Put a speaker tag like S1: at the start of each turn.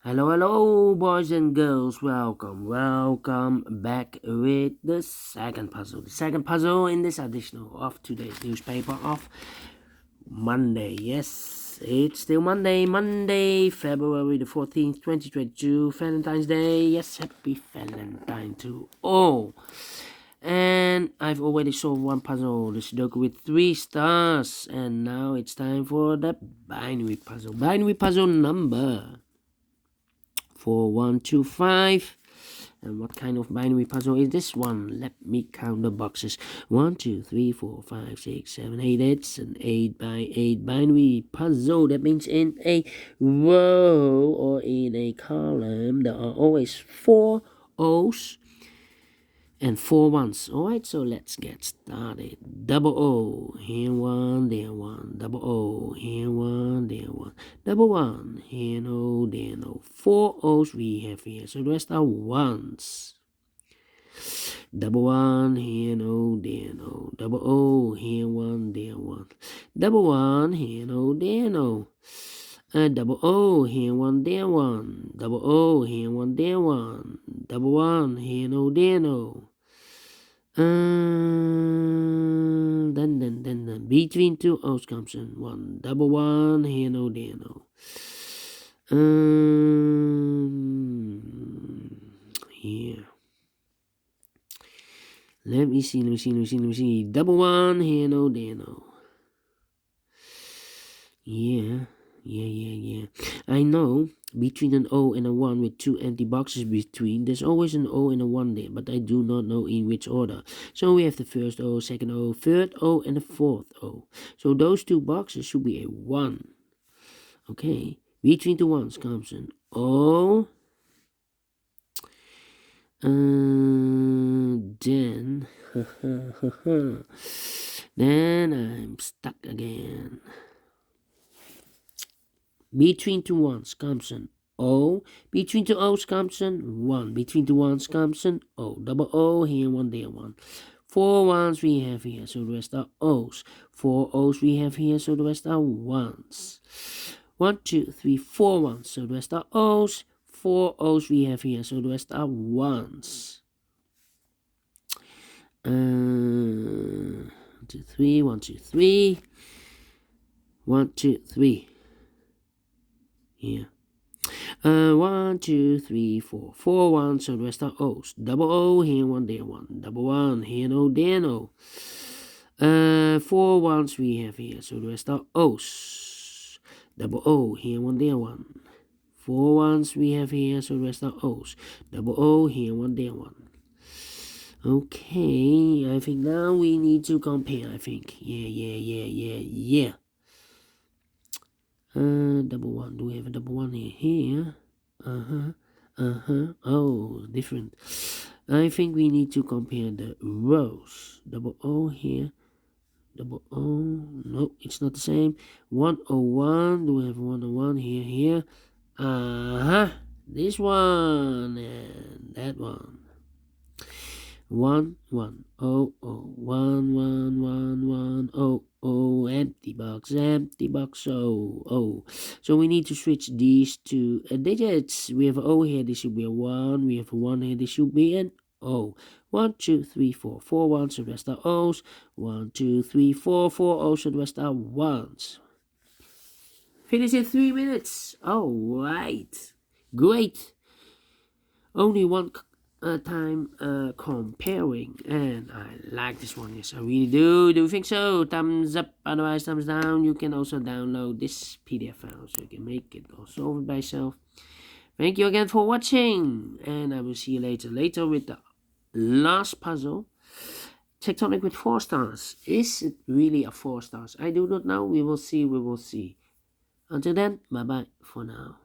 S1: Hello, boys and girls. Welcome back with the second puzzle. The second puzzle in this edition of today's newspaper of Monday. Yes, it's still Monday, February the 14th, 2022, Valentine's Day. Yes, happy Valentine to all. And I've already solved one puzzle, the Sudoku with 3 stars. And now it's time for the binary puzzle. Binary puzzle number 4125. And what kind of binary puzzle is this one? Let me count the boxes. 1, 2, 3, 4, 5, 6, 7, 8. It's an 8 by 8 binary puzzle. That means in a row or in a column there are always 4 O's and 4 ones. Alright, so let's get started. Double O, here one, there one. Double O, here one, there one. Double one, here no, there no. 4 O's we have here, so the rest are ones. Double one, here no, there no. Double O, here one, there one. Double one, here no, there no. Double O, here one, there one. Double O, here one, there one. Double one, here no, there no. Then between 2 O's comes in 1 double one, here no, there no. Here. Let me see. Double one, here no, there no. Yeah. I know between an O and a 1 with 2 empty boxes between, there's always an O and a 1 there, but I do not know in which order. So we have the first O, second O, third O, and the fourth O. So those 2 boxes should be a 1. Okay, between 2 ones comes an O. Then I'm stuck again. Between 2 ones comes an O. Between 2 O's comes an 1. Between 2 ones comes an O. Double O, here 1, there 1. 4 ones we have here, so the rest are O's. 4 O's we have here, so the rest are ones. 1, 2, 3, 4 ones, so the rest are O's. 4 O's we have here, so the rest are ones. 1, 2, 3, 1, 2, 3. 1, 2, 3. Here. 1, 2, 3, 4. 4 ones, so the rest are O's. Double O, here 1, there 1. Double one, here no, there no. 4 ones we have here, so the rest are O's. Double O, here 1, there 1. 4 ones we have here, so the rest are O's. Double O, here 1, there 1. Okay, I think now we need to compare, I think. Yeah. Double one. Do we have a double one here? Oh, different. I think we need to compare the rows. Double O here. Double O. No, it's not the same. 101. Do we have 101 here? This one and that one. 1 1 0 0 1 1 1 1 0 0 empty box oh. So we need to switch these two digits. We have O here, this should be a 1. We have a 1 here, this should be an O. 1 2 3 4 4 ones, so the rest are O's. 1 2 3 4 4 O's, so the rest are ones. Finish in 3 minutes. All right, great. Only one time comparing, and I like this one. Yes, I really do. Do you think so? Thumbs up, otherwise thumbs down. You can also download this PDF file so you can make it or solve it by yourself. Thank you again for watching, and I will see you later with the last puzzle. Tectonic with 4 stars. Is it really a 4 stars? I do not know. We will see. Until then, bye bye for now.